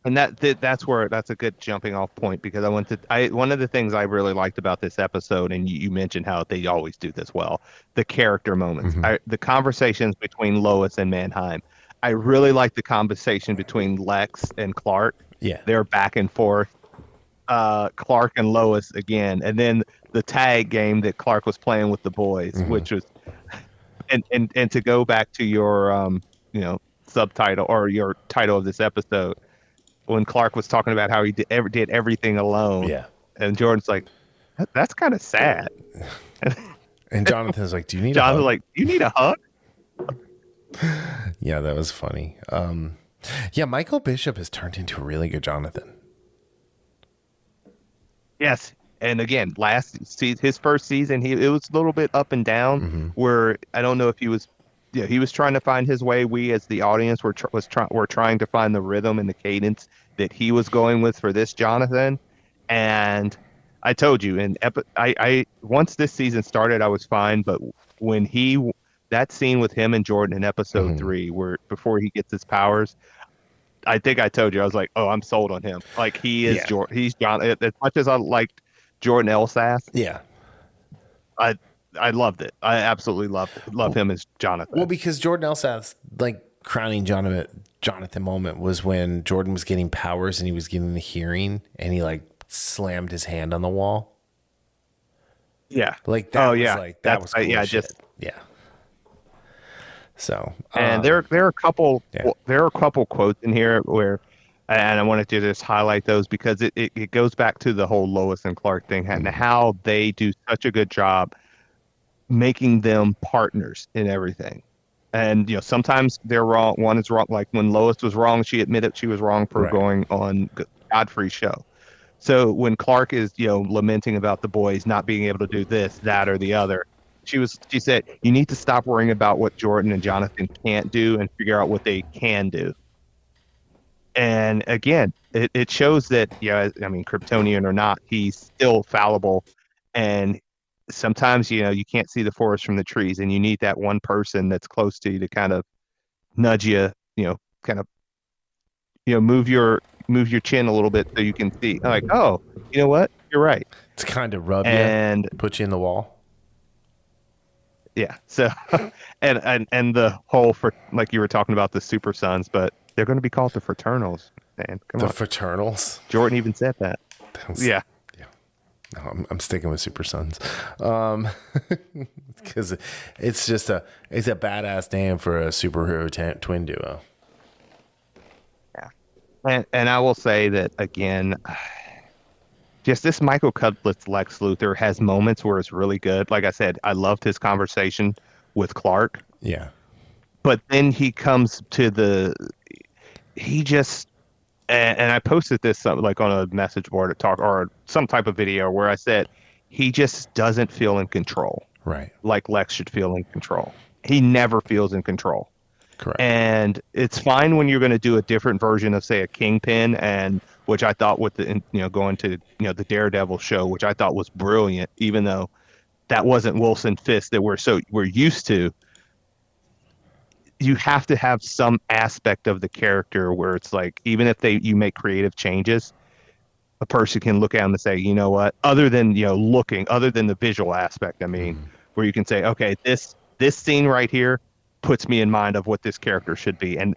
And that's a good jumping off point, because one of the things I really liked about this episode, and you mentioned how they always do this well, the character moments, the conversations between Lois and Mannheim. I really like the conversation between Lex and Clark. Yeah, they're back and forth. Clark and Lois again, and then the tag game that Clark was playing with the boys, which was, and to go back to your subtitle or your title of this episode, when Clark was talking about how he did everything alone, and Jordan's like, that's kind of sad, and Jonathan's like, do you need a hug? Yeah, that was funny. Michael Bishop has turned into a really good Jonathan. Yes, and again, his first season, it was a little bit up and down. Where I don't know if he was trying to find his way. We as the audience were trying to find the rhythm and the cadence that he was going with for this Jonathan. And I told you, I once this season started, I was fine, but when that scene with him and Jordan in episode 3, where before he gets his powers, I think I told you, I was like, oh, I'm sold on him. Like, he is Jordan. He's John. As much as I liked Jordan Elsass, I loved it. I absolutely love him as Jonathan. Well, because Jordan Elsass, like, crowning Jonathan moment was when Jordan was getting powers and he was getting the hearing, and he like slammed his hand on the wall. Yeah, like that. That was cool shit. So, and there are a couple quotes in here where, and I wanted to just highlight those because it goes back to the whole Lois and Clark thing and how they do such a good job making them partners in everything. And sometimes they're wrong. One is wrong. Like when Lois was wrong, she admitted she was wrong for going on Godfrey's show. So when Clark is lamenting about the boys not being able to do this, that, or the other, she said, you need to stop worrying about what Jordan and Jonathan can't do and figure out what they can do. And again, it shows that, Kryptonian or not, he's still fallible. And sometimes, you can't see the forest from the trees, and you need that one person that's close to you to kind of nudge you, move your chin a little bit so you can see. Like, oh, you know what? You're right. It's kind of rub and you, put you in the wall. Yeah. So, and the whole, for like you were talking about the Super Sons, but they're going to be called the Fraternals, man. Come on. The Fraternals. Jordan even said that. Yeah. No, I'm sticking with Super Sons, because it's a badass name for a superhero twin duo. Yeah. And I will say that again, just this Michael Cudlitz Lex Luthor has moments where it's really good. Like I said, I loved his conversation with Clark, Yeah. but then he comes to he just, and I posted this like on a message board at talk or some type of video where I said he just doesn't feel in control. Right. Like Lex should feel in control. He never feels in control. Correct. And it's fine when you're going to do a different version of, say, a Kingpin, and which I thought with the going to the Daredevil show, which I thought was brilliant, even though that wasn't Wilson Fisk that we're used to. You have to have some aspect of the character where it's like, even if you make creative changes, a person can look at them and say, you know what, other than other than the visual aspect, I mean, where you can say, okay, this scene right here puts me in mind of what this character should be. And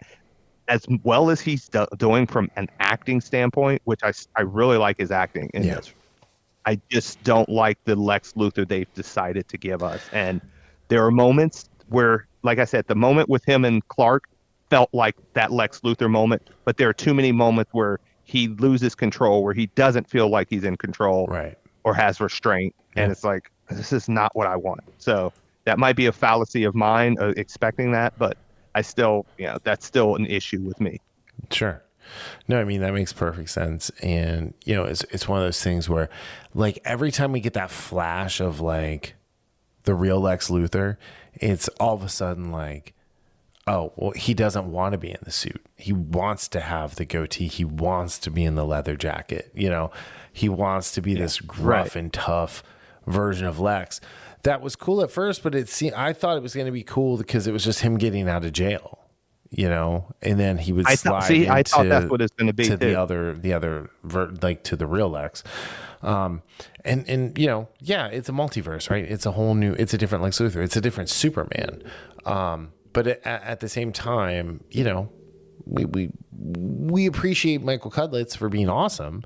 as well as he's doing from an acting standpoint, which I really like his acting in this, I just don't like the Lex Luthor they've decided to give us. And there are moments where, like I said, the moment with him and Clark felt like that Lex Luthor moment, but there are too many moments where he loses control, where he doesn't feel like he's in control, right, or has restraint. And it's like, this is not what I want. So that might be a fallacy of mine, expecting that, but I still, that's still an issue with me. Sure. No, I mean, that makes perfect sense. And, it's one of those things where, like, every time we get that flash of, like, the real Lex Luthor, it's all of a sudden like, oh, well, he doesn't want to be in the suit. He wants to have the goatee. He wants to be in the leather jacket. He wants to be this gruff and tough version of Lex. That was cool at first, but I thought it was going to be cool because it was just him getting out of jail, and then he would I thought that's what it's going to be to the other like to the real Lex. And it's a multiverse, right? It's a different Lex Luthor. It's a different Superman. But at the same time, we appreciate Michael Cudlitz for being awesome,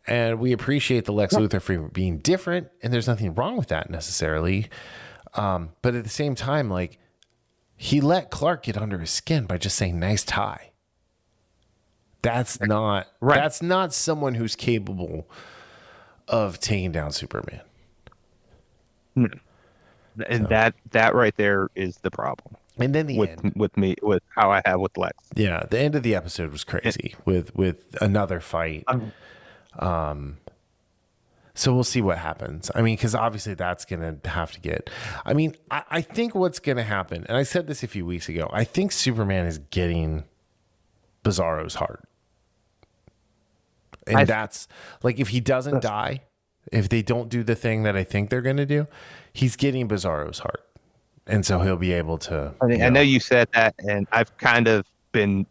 and we appreciate the Lex Luthor for being different, and there's nothing wrong with that necessarily. But at the same time, like, he let Clark get under his skin by just saying nice tie. That's not someone who's capable of taking down Superman. And that right there is the problem. And then the end with how I have with Lex. Yeah, the end of the episode was crazy with another fight. So we'll see what happens. I mean, because obviously that's going to have to get... I mean, I think what's going to happen, and I said this a few weeks ago, I think Superman is getting Bizarro's heart. And that's... Like, if he doesn't die, if they don't do the thing that I think they're going to do, he's getting Bizarro's heart. And so he'll be able to... I know you said that, and I've kind of been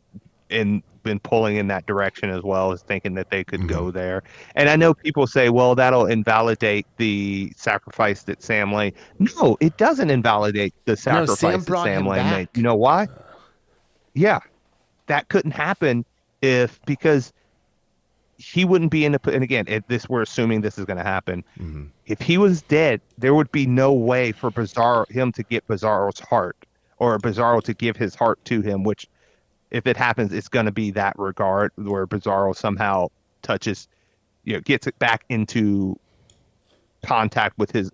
pulling in that direction as well, as thinking that they could go there. And I know people say, well, that'll invalidate the sacrifice that Sam Lane... No, it doesn't invalidate the sacrifice that Sam Lane made. You know why? Yeah, that couldn't happen because he wouldn't be in the... And again, we're assuming this is going to happen. If he was dead, there would be no way for him to get Bizarro's heart, or Bizarro to give his heart to him, which, if it happens, it's going to be that regard where Bizarro somehow touches, gets it back into contact with his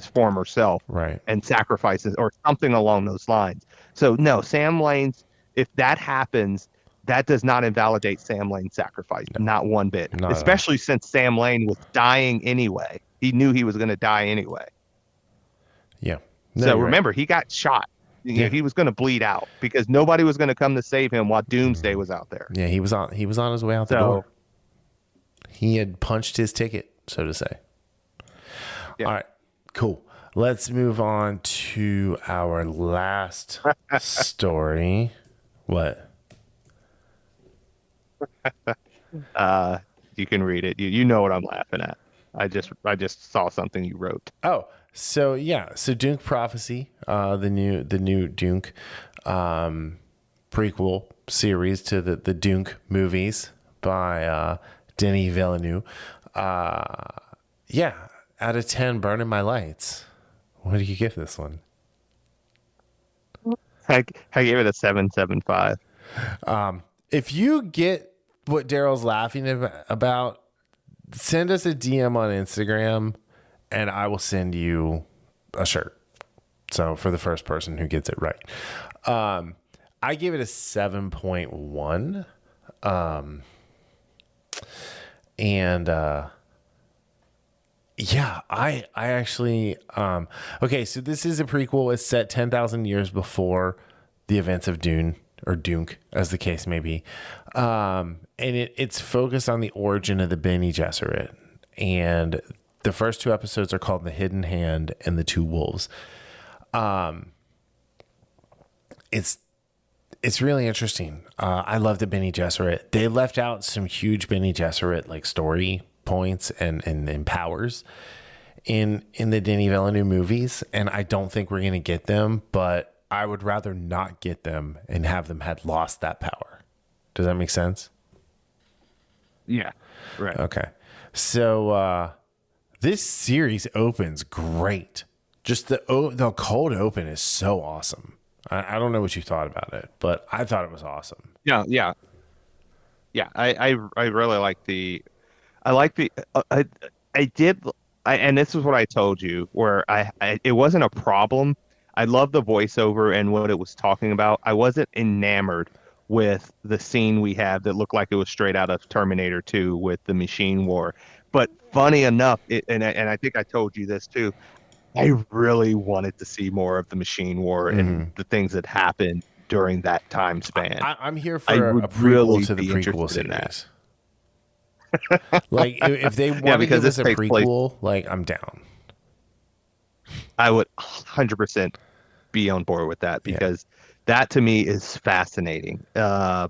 former self, right, and sacrifices or something along those lines. So no, Sam Lane's, if that happens, that does not invalidate Sam Lane's sacrifice, not one bit. Especially since Sam Lane was dying anyway. He knew he was going to die anyway. Yeah. No, so remember, he got shot. He was going to bleed out because nobody was going to come to save him while Doomsday was out there. Yeah, he was on his way out the door. He had punched his ticket, so to say. Yeah. All right, cool. Let's move on to our last story. What? You can read it. You know what I'm laughing at. I just saw something you wrote. Oh, so Dunc Prophecy, the new Dunc prequel series to the Dunc movies by Denis Villeneuve. out of 10 burning my lights. What do you give this one? I gave it a 7.75. If you get what Darryl's laughing about, send us a DM on Instagram and I will send you a shirt. So for the first person who gets it right. I gave it a 7.1. Yeah, I actually, okay, so this is a prequel. It's set 10,000 years before the events of Dune, or Dunc, as the case may be. And it's focused on the origin of the Bene Gesserit. And the first two episodes are called The Hidden Hand and The Two Wolves. It's really interesting. I love the Bene Gesserit. They left out some huge Bene Gesserit like story points and powers in the Denis Villeneuve movies, and I don't think we're gonna get them, but I would rather not get them and have them had lost that power. Does that make sense? Yeah. Right. Okay. So this series opens great. Just the cold open is so awesome. I don't know what you thought about it, but I thought it was awesome. Yeah. Yeah. Yeah. I really like the. I like the. I did. And this is what I told you, where it wasn't a problem. I love the voiceover and what it was talking about. I wasn't enamored with the scene we had that looked like it was straight out of Terminator 2 with the machine war. But funny enough, and I think I told you this too, I really wanted to see more of the machine war and the things that happened during that time span. I'm here for a prequel really to the prequel series. Like if they want to give us a prequel, like I'm down. I would 100% be on board with that because that to me is fascinating. But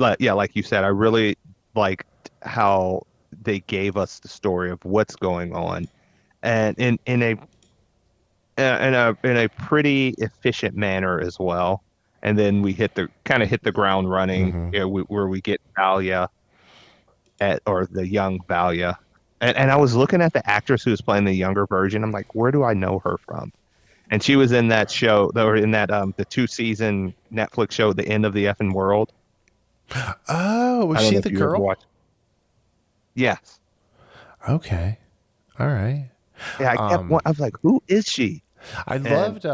like you said, I really liked how they gave us the story of what's going on, and in a pretty efficient manner as well. And then we hit the ground running, where we get Valia or the young Valia. And I was looking at the actress who was playing the younger version. I'm like, where do I know her from? And she was in that show, or in that the 2-season Netflix show, The End of the Effing World. Oh, was she the girl? Yes. Okay. All right. Yeah, I was like, who is she? I loved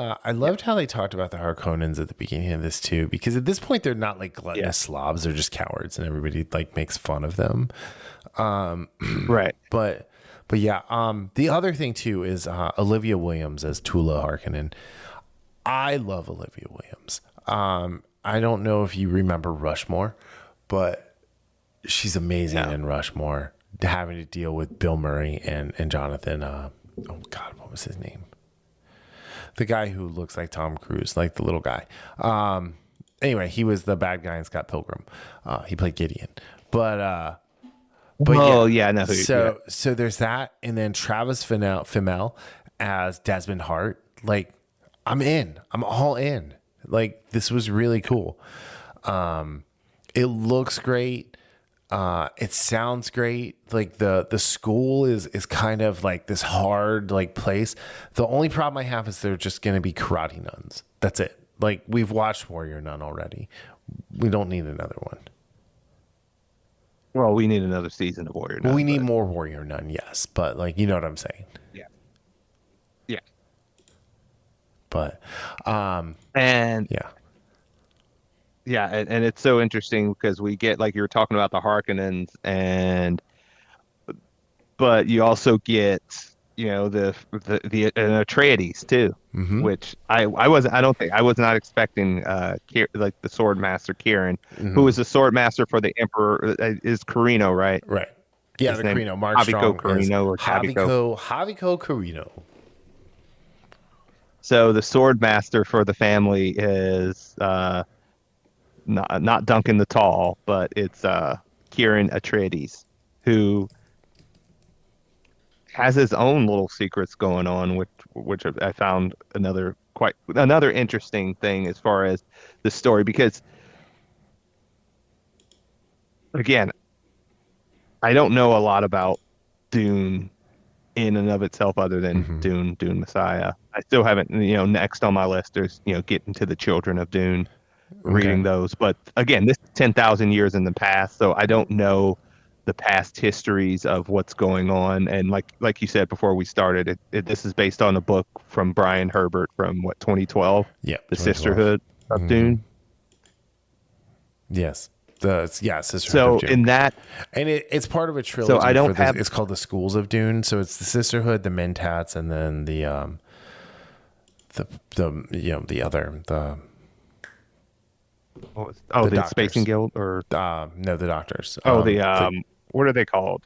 how they talked about the Harkonnens at the beginning of this too, because at this point they're not like gluttonous slobs; they're just cowards, and everybody like makes fun of them. Right. But yeah. The other thing too is Olivia Williams as Tula Harkonnen. I love Olivia Williams. I don't know if you remember Rushmore, but she's amazing in Rushmore. Having to deal with Bill Murray and Jonathan. Oh God, what was his name? The guy who looks like Tom Cruise, like the little guy. Anyway, he was the bad guy in Scott Pilgrim. He played Gideon. But I know who. So there's that, and then Travis Fimmel as Desmond Hart. Like, I'm in. I'm all in. Like, this was really cool. It looks great. It sounds great. Like the school is kind of like this hard like place. The only problem I have is they're just going to be karate nuns. That's it. Like, we've watched Warrior Nun already. We don't need another one. Well, we need another season of Warrior Nun. Well, we need more Warrior Nun, yes. But like, you know what I'm saying? Yeah. Yeah. But and yeah. Yeah, and it's so interesting because we get, like you were talking about, the Harkonnens, but you also get, the Atreides too, which I was not expecting. Like the sword master Kieran, who was the sword master for the Emperor, is Carino, right? Right. Yeah, his the name, Carino. Mark Strong Carino or Javico Carino. So the sword master for the family is not Duncan the Tall, but it's Kieran Atreides, who has his own little secrets going on, which I found another interesting thing as far as the story, because again, I don't know a lot about Dune in and of itself, other than Dune Messiah. I still haven't, next on my list, there's, getting to the Children of Dune, Okay. reading those. But again, this is 10,000 years in the past, so I don't know the past histories of what's going on. And like you said before we started, this is based on a book from Brian Herbert from 2012, Yeah. The 2012. Sisterhood of Dune. Yes. Sisterhood So of Dune. in that, And it's part of a trilogy. so I don't have. It's called the Schools of Dune. So it's the Sisterhood, the Mentats, and then the The doctors. Spacing Guild, or no, the doctors. what are they called?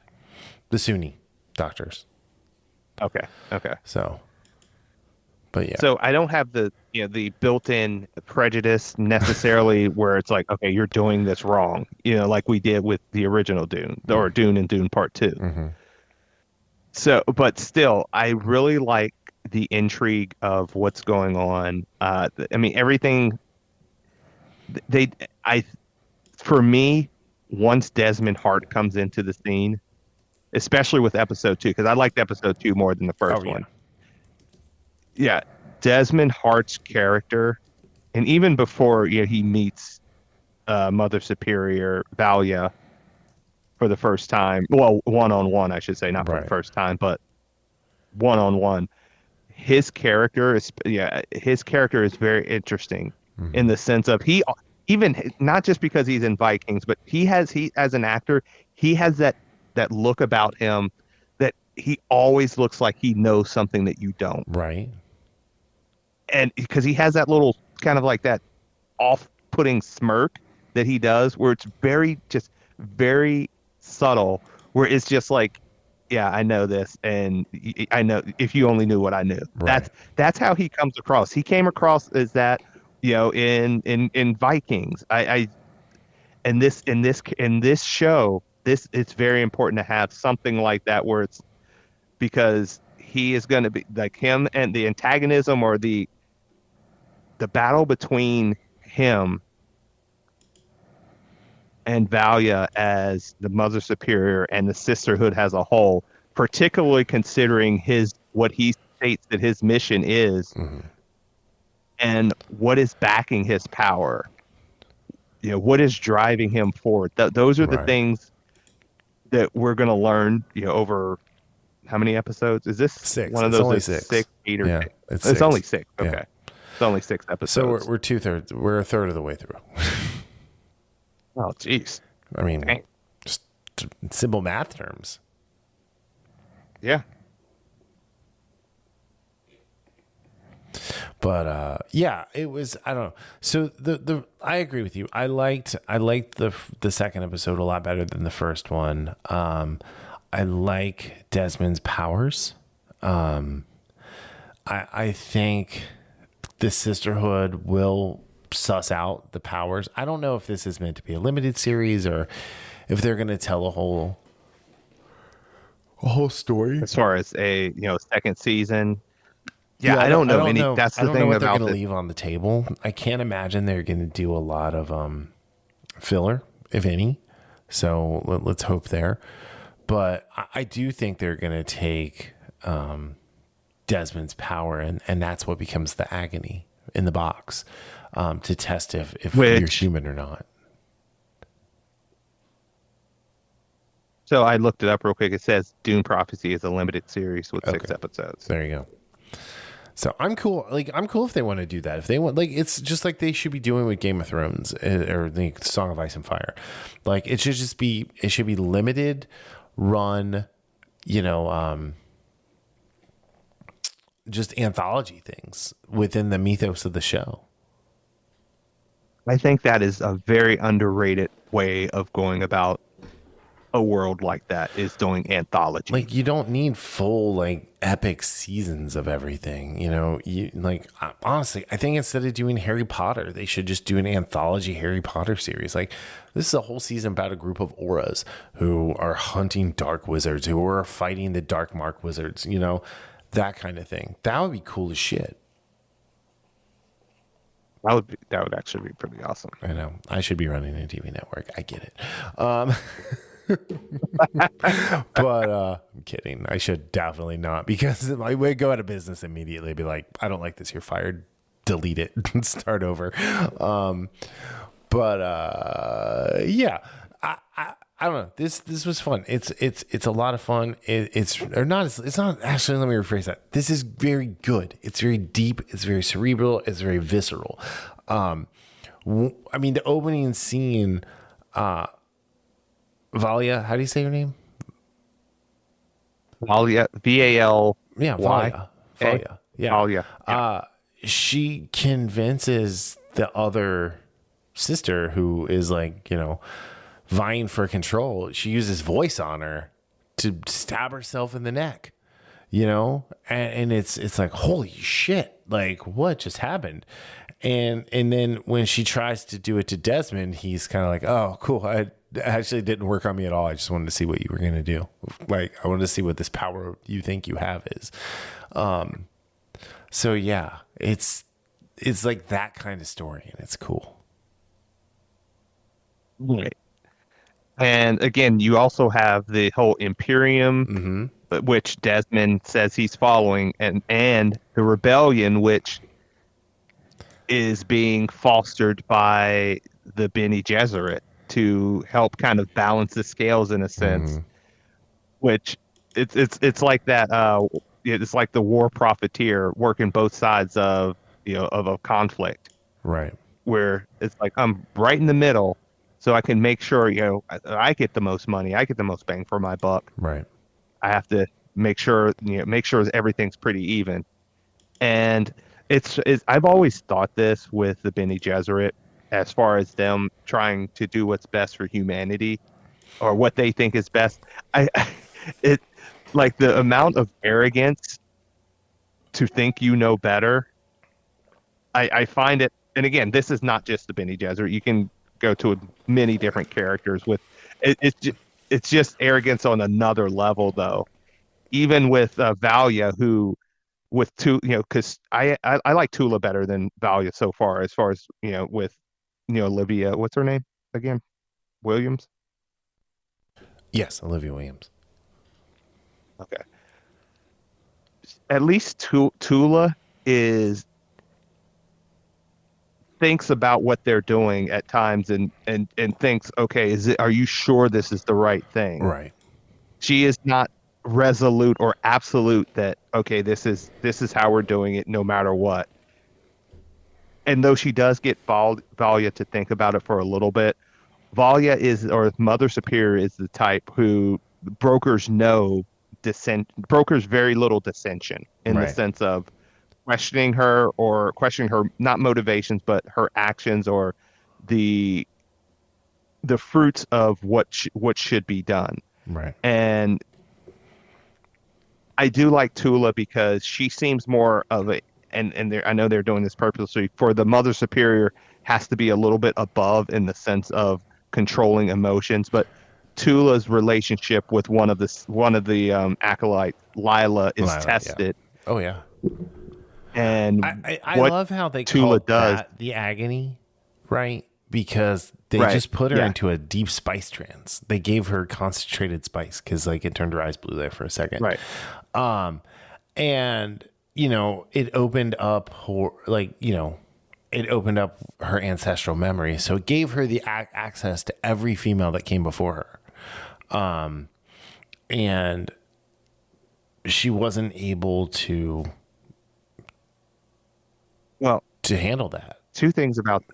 The Sunni doctors. Okay. So, but yeah. So I don't have the built-in prejudice necessarily where it's like, okay, you're doing this wrong, like we did with the original Dune, or Dune and Dune Part 2. Mm-hmm. So, but still, I really like the intrigue of what's going on. I mean, everything for me, once Desmond Hart comes into the scene, especially with episode 2, because I liked episode 2 more than the first one. Yeah, Desmond Hart's character, and even before he meets Mother Superior Valia for the first time, well, one-on-one, I should say, not for the first time, but one-on-one, his character is very interesting in the sense of even not just because he's in Vikings, but he as an actor, he has that look about him that he always looks like he knows something that you don't. Right. And because he has that little kind of like that off-putting smirk that he does, where it's very subtle, where it's just like, yeah, I know this, and I know if you only knew what I knew. Right. That's how he comes across. He came across as that, in Vikings. In this show, it's very important to have something like that, where it's because he is going to be like him, and the antagonism or the battle between him and Valia as the Mother Superior and the Sisterhood as a whole, particularly considering what he states that his mission is, and what is backing his power, what is driving him forward. Those are the things that we're going to learn, over how many episodes? Is this 6? One of it's those only 6, 6, 8, or yeah, 6? It's only 6. Okay. Yeah. It's only 6 episodes. So we're 2/3. We're a third of the way through. Oh, jeez. I mean, Dang. just in simple math terms. Yeah. But yeah, it was, I don't know. So I agree with you. I liked the second episode a lot better than the first one. I like Desmond's powers. I think the Sisterhood will suss out the powers. I don't know if this is meant to be a limited series or if they're going to tell a whole story as far as a second season. Yeah, I don't know any. That's the thing what they're about going to leave on the table. I can't imagine they're going to do a lot of filler, if any. So let's hope there. But I do think they're going to take Desmond's power, and that's what becomes the agony in the box, to test if you're human or not. So I looked it up real quick. It says Dune Prophecy is a limited series with 6 episodes. There you go. So I'm cool. I'm cool if they want to do that. If they want, it's just like they should be doing with Game of Thrones or the Song of Ice and Fire. It should be limited run, just anthology things within the mythos of the show. I think that is a very underrated way of going about a world like that, is doing anthology. You don't need full epic seasons of everything, honestly, I think instead of doing Harry Potter, they should just do an anthology Harry Potter series. This is a whole season about a group of auras who are hunting dark wizards, who are fighting the dark mark wizards, that kind of thing. That would be cool as shit. That would actually be pretty awesome. I know. I should be running a TV network. I get it. But I'm kidding. I should definitely not, because I would go out of business immediately. Be like, I don't like this. You're fired. Delete it and start over. But yeah, I don't know. This was fun. It's a lot of fun. It's or not. It's not actually. Let me rephrase that. This is very good. It's very deep. It's very cerebral. It's very visceral. I mean, the opening scene. Valia, how do you say your name? Valia, Valya. Yeah, Valia. Valia. Yeah. Valia. Yeah. She convinces the other sister, who is like, vying for control. She uses voice on her to stab herself in the neck, and it's like, holy shit, like what just happened? And then when she tries to do it to Desmond, he's kind of like, oh, cool. It actually didn't work on me at all. I just wanted to see what you were going to do. Like, I wanted to see what this power you think you have is. So yeah, it's like that kind of story, and it's cool. Right. And again, you also have the whole Imperium, which Desmond says he's following, and the rebellion, which is being fostered by the Bene Gesserit to help kind of balance the scales in a sense. Which it's like that. It's like the war profiteer working both sides of a conflict, right? Where it's like, I'm right in the middle, so I can make sure I get the most money, I get the most bang for my buck. Right. I have to make sure everything's pretty even. And it's I've always thought this with the Bene Gesserit, as far as them trying to do what's best for humanity, or what they think is best. It like the amount of arrogance to think you know better. I find it, and again, this is not just the Bene Gesserit. You can go to many different characters with it's just arrogance on another level, though. Even with Valia, who with because I like Tula better than Valia so far, as with Olivia, what's her name again? Williams? Yes, Olivia Williams. Okay. At least Tula thinks about what they're doing at times, and thinks, okay, are you sure this is the right thing? Right. She is not resolute or absolute that, okay, this is how we're doing it no matter what. And though she does get Valia to think about it for a little bit, Valia or Mother Superior is the type who brokers very little dissension in the sense of questioning her not motivations, but her actions, or the fruits of what should be done. Right. And I do like Tula because she seems more of a, and I know they're doing this purposely, for the Mother Superior has to be a little bit above in the sense of controlling emotions, but Tula's relationship with one of the acolytes, Lila, is tested. Yeah. Oh yeah. And I love how they Tula does that the agony, right? Because they just put her into a deep spice trance. They gave her concentrated spice because it turned her eyes blue there for a second. Right. And it opened up her ancestral memory. So it gave her the access to every female that came before her. And she wasn't able to handle that. Two things about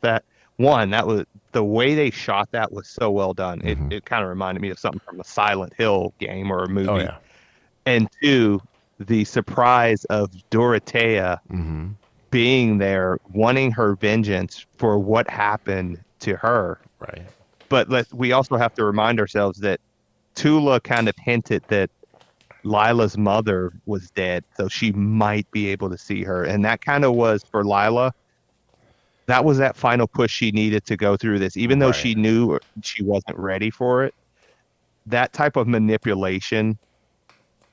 that. One, that was the way they shot that was so well done. It kind of reminded me of something from a Silent Hill game or a movie. Oh yeah. And two, the surprise of Dorothea being there, wanting her vengeance for what happened to her. Right. But we also have to remind ourselves that Tula kind of hinted that Lila's mother was dead, so she might be able to see her. And that kind of was, for Lila, that was that final push she needed to go through this. Even though she knew she wasn't ready for it, that type of manipulation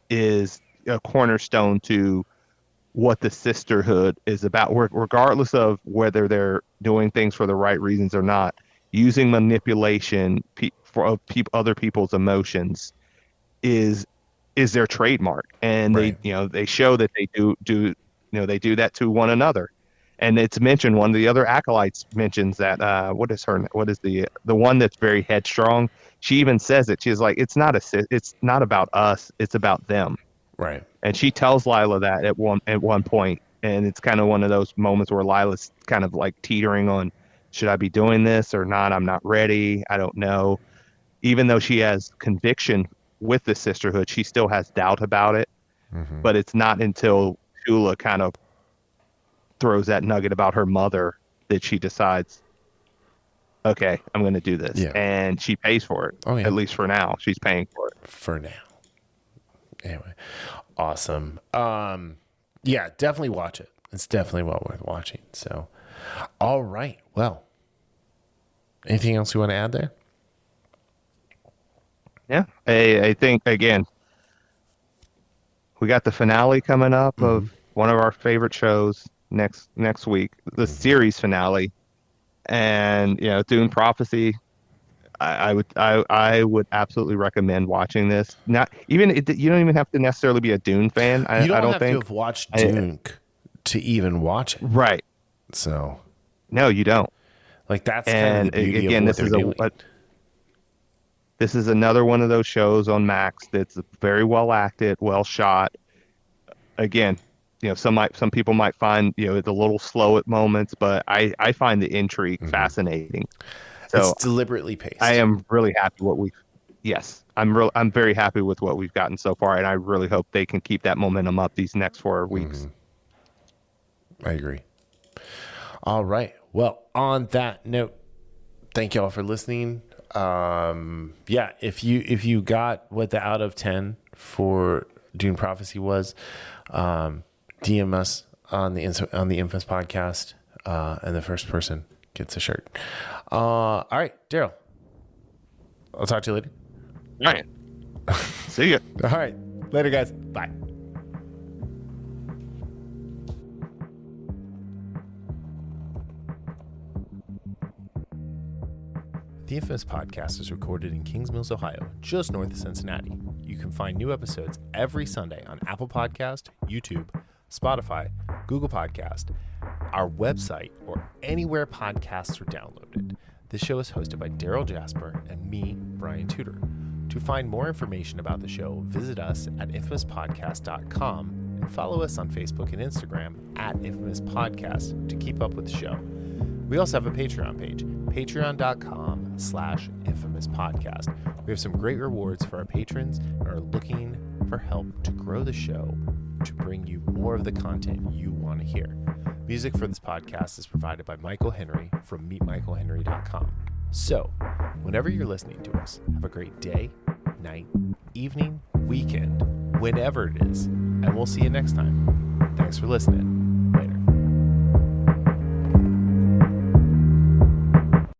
is a cornerstone to what the sisterhood is about, regardless of whether they're doing things for the right reasons or not. using manipulation for other people's emotions is their trademark, and Right. they show that they they do that to one another. And it's mentioned, one of the other acolytes mentions that what is the one that's very headstrong. She even says it. She's like, it's not about us, it's about them. Right. And she tells Lila that at one point, and it's kind of one of those moments where Lila's kind of like teetering on, should I be doing this or not? I'm not ready. I don't know. Even though she has conviction with the sisterhood, she still has doubt about it. Mm-hmm. But it's not until Shula kind of throws that nugget about her mother that she decides, okay, I'm going to do this. Yeah. And she pays for it. Oh, yeah. At least for now, she's paying for it. For now. Anyway, awesome. Yeah, definitely watch it. It's definitely well worth watching. So, all right. Well, anything else you want to add there? Yeah. I think, again, we got the finale coming up of one of our favorite shows next week, the series finale. And, Dune Prophecy. I would absolutely recommend watching this. Not even you don't even have to necessarily be a Dune fan. I don't have think to have watched Dunc to even watch it. Right. So no, you don't. Like that's kind of the beauty again, of what they're doing. This is another one of those shows on Max that's very well acted, well shot. Again, some people might find it's a little slow at moments, but I find the intrigue fascinating. So it's deliberately paced. I am really happy I'm very happy with what we've gotten so far, and I really hope they can keep that momentum up these next 4 weeks. I agree. All right. Well, on that note, thank you all for listening. Yeah, if you got what the out of 10 for Dune Prophecy was, DM us on the Infamous podcast, and the first person gets a shirt. All right, Darryl. I'll talk to you later. All right. See ya. All right. Later, guys. Bye. The Infamous Podcast is recorded in Kings Mills, Ohio, just north of Cincinnati. You can find new episodes every Sunday on Apple Podcast, YouTube, Spotify, Google Podcast, our website, or anywhere podcasts are downloaded. This show is hosted by Darryl Jasper and me, Brian Tudor. To find more information about the show, visit us at infamouspodcast.com and follow us on Facebook and Instagram at Infamous Podcast to keep up with the show. We also have a Patreon page, patreon.com/infamouspodcast. We have some great rewards for our patrons and are looking for help to grow the show to bring you more of the content you want to hear. Music for this podcast is provided by Michael Henry from meetmichaelhenry.com. So, whenever you're listening to us, have a great day, night, evening, weekend, whenever it is, and we'll see you next time. Thanks for listening.